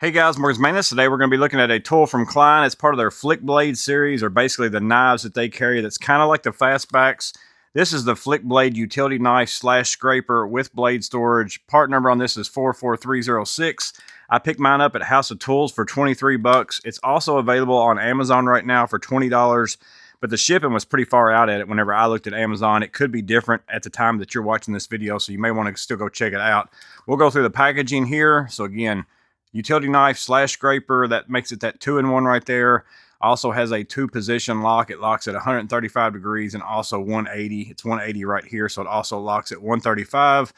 Hey guys, Morgan's Maintenance. Today we're going to be looking at a tool from Klein. It's part of their FlickBlade series, or basically the knives that they carry that's kind of like the fastbacks. This is the FlickBlade utility knife slash scraper with blade storage. Part number on this is 44306. I picked mine up at House of Tools for 23 bucks. It's also available on Amazon right now for $20, but the shipping was pretty far out at it whenever I looked at Amazon. It could be different at the time that you're watching this video, so you may want to still go check it out. We'll go through the packaging here. So again, utility knife slash scraper, that makes it that 2-in-1 right there. Also has a 2-position lock. It locks at 135 degrees and also 180. It's 180 right here, so it also locks at 135.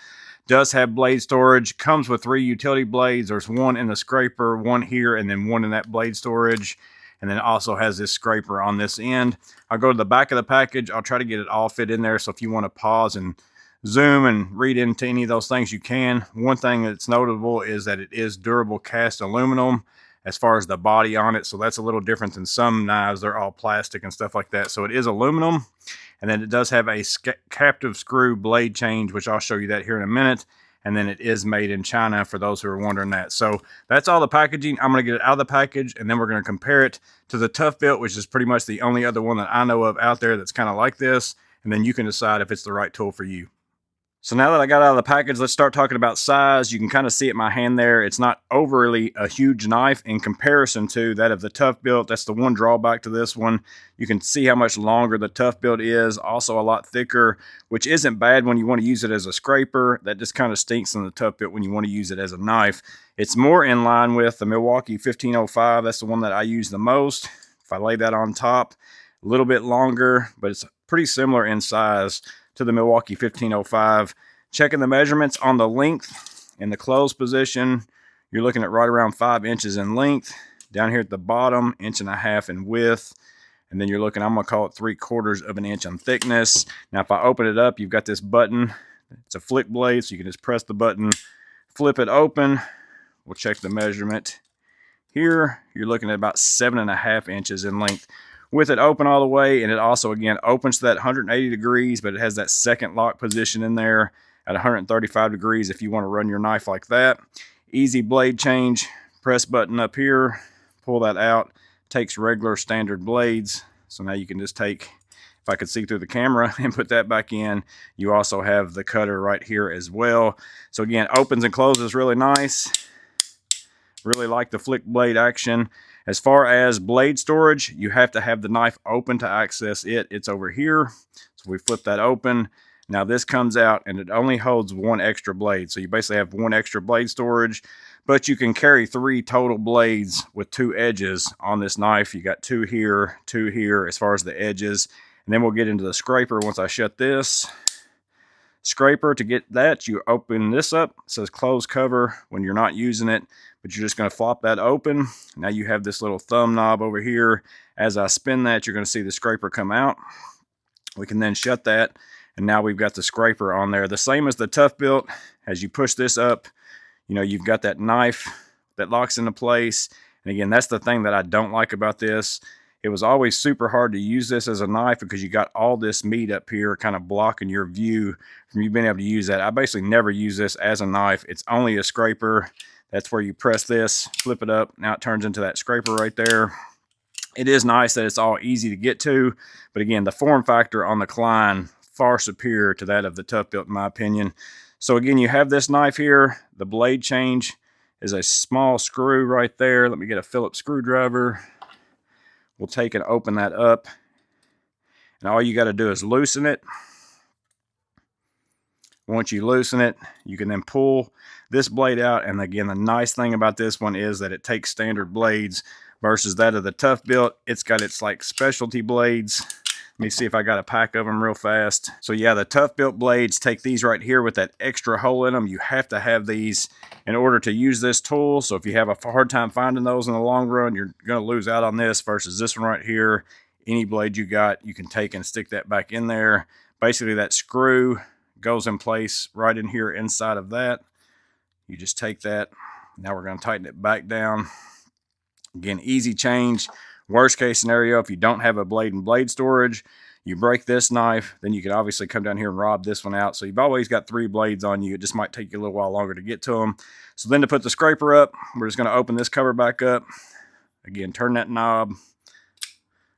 Does have blade storage. Comes with 3 utility blades. There's one in the scraper, one here, and then one in that blade storage. And then it also has this scraper on this end. I'll go to the back of the package. I'll try to get it all fit in there, so if you want to pause and zoom and read into any of those things, you can. One thing that's notable is that it is durable cast aluminum as far as the body on it, so that's a little different than some knives. They're all plastic and stuff like that, so it is aluminum. And then it does have a captive screw blade change, which I'll show you that here in a minute. And then it is made in China, for those who are wondering that. So that's all the packaging. I'm going to get it out of the package, and then we're going to compare it to the Toughbuilt, which is pretty much the only other one that I know of out there that's kind of like this. And then you can decide if it's the right tool for you. So now that I got out of the package, let's start talking about size. You can kind of see it in my hand there. It's not overly a huge knife in comparison to that of the Toughbuilt. That's the one drawback to this one. You can see how much longer the Toughbuilt is, also a lot thicker, which isn't bad when you want to use it as a scraper. That just kind of stinks in the Toughbuilt when you want to use it as a knife. It's more in line with the Milwaukee 1505. That's the one that I use the most. If I lay that on top, a little bit longer, but it's pretty similar in size to the Milwaukee 1505. Checking the measurements on the length in the closed position, you're looking at right around 5 inches in length. Down here at the bottom, 1.5 inches in width. And then you're looking, I'm going to call it 3/4 of an inch in thickness. Now, if I open it up, you've got this button. It's a FlickBlade, so you can just press the button, flip it open. We'll check the measurement. Here, you're looking at about 7.5 inches in length, with it open all the way. And it also, again, opens to that 180 degrees, but it has that second lock position in there at 135 degrees if you want to run your knife like that. Easy blade change. Press button up here, pull that out. Takes regular standard blades. So now you can just take, if I could see through the camera, and put that back in. You also have the cutter right here as well. So again, opens and closes really nice. Really like the FlickBlade action. As far as blade storage, you have to have the knife open to access it. It's over here. So we flip that open. Now this comes out and it only holds 1 extra blade. So you basically have 1 extra blade storage, but you can carry 3 total blades with 2 edges on this knife. You got 2 here, 2 here as far as the edges. And then we'll get into the scraper once I shut this. Scraper, to get that, you open this up. It says close cover when you're not using it, but you're just going to flop that open. Now you have this little thumb knob over here. As I spin that, you're going to see the scraper come out. We can then shut that, and now we've got the scraper on there. The same as the Toughbuilt. As you push this up, you know, you've got that knife that locks into place. And again, that's the thing that I don't like about this. It was always super hard to use this as a knife because you got all this meat up here kind of blocking your view from you being able to use that. I basically never use this as a knife. It's only a scraper. That's where you press this, flip it up. Now it turns into that scraper right there. It is nice that it's all easy to get to, but again, the form factor on the Klein, far superior to that of the Toughbuilt in my opinion. So again, you have this knife here. The blade change is a small screw right there. Let me get a Phillips screwdriver. We'll take and open that up. And all you got to do is loosen it. Once you loosen it, you can then pull this blade out. And again, the nice thing about this one is that it takes standard blades versus that of the Toughbuilt. It's got its like specialty blades. Let me see if I got a pack of them real fast. So yeah, the Toughbuilt blades take these right here with that extra hole in them. You have to have these in order to use this tool. So if you have a hard time finding those in the long run, you're going to lose out on this versus this one right here. Any blade you got, you can take and stick that back in there. Basically, that screw goes in place right in here inside of that. You just take that. Now we're going to tighten it back down. Again, easy change. Worst case scenario, if you don't have a blade and blade storage, You break this knife, then you can obviously come down here and rob this one out. So you've always got 3 blades on you. It just might take you a little while longer to get to them. So then to put the scraper up, we're just going to open this cover back up. Again, turn that knob,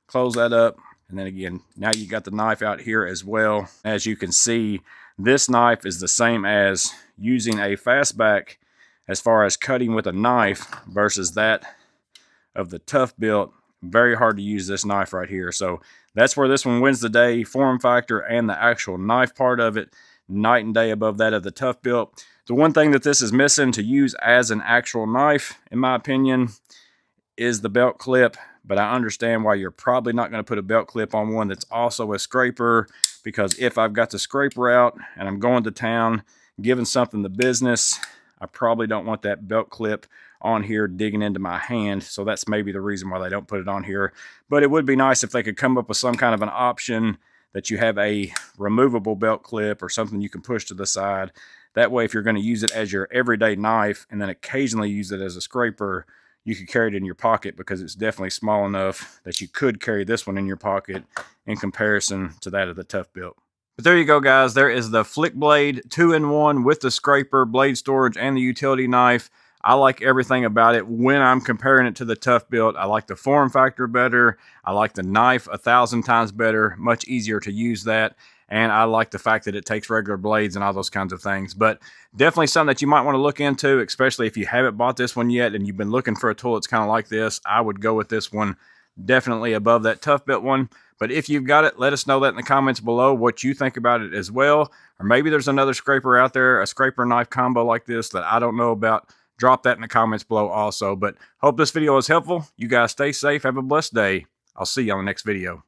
close that up, and then again, now you got the knife out here as well. As you can see, this knife is the same as using a fastback as far as cutting with a knife versus that of the Toughbuilt. Very hard to use this knife right here. So that's where this one wins the day. Form factor and the actual knife part of it, night and day above that of the Toughbuilt. The one thing that this is missing to use as an actual knife, in my opinion, is the belt clip. But I understand why you're probably not going to put a belt clip on one that's also a scraper, because if I've got the scraper out and I'm going to town, giving something the business, I probably don't want that belt clip on here digging into my hand. So that's maybe the reason why they don't put it on here. But it would be nice if they could come up with some kind of an option that you have a removable belt clip or something you can push to the side. That way, if you're going to use it as your everyday knife and then occasionally use it as a scraper, you could carry it in your pocket, because it's definitely small enough that you could carry this one in your pocket in comparison to that of the Toughbuilt. But there you go, guys. There is the FlickBlade 2-in-1 with the scraper, blade storage, and the utility knife. I like everything about it. When I'm comparing it to the Toughbuilt, I like the form factor better. I like the knife 1,000 times better. Much easier to use that. And I like the fact that it takes regular blades and all those kinds of things. But definitely something that you might want to look into, especially if you haven't bought this one yet and you've been looking for a tool that's kind of like this. I would go with this one definitely above that Toughbuilt one. But if you've got it, let us know that in the comments below what you think about it as well. Or maybe there's another scraper out there, a scraper knife combo like this that I don't know about. Drop that in the comments below also. But hope this video was helpful. You guys stay safe. Have a blessed day. I'll see you on the next video.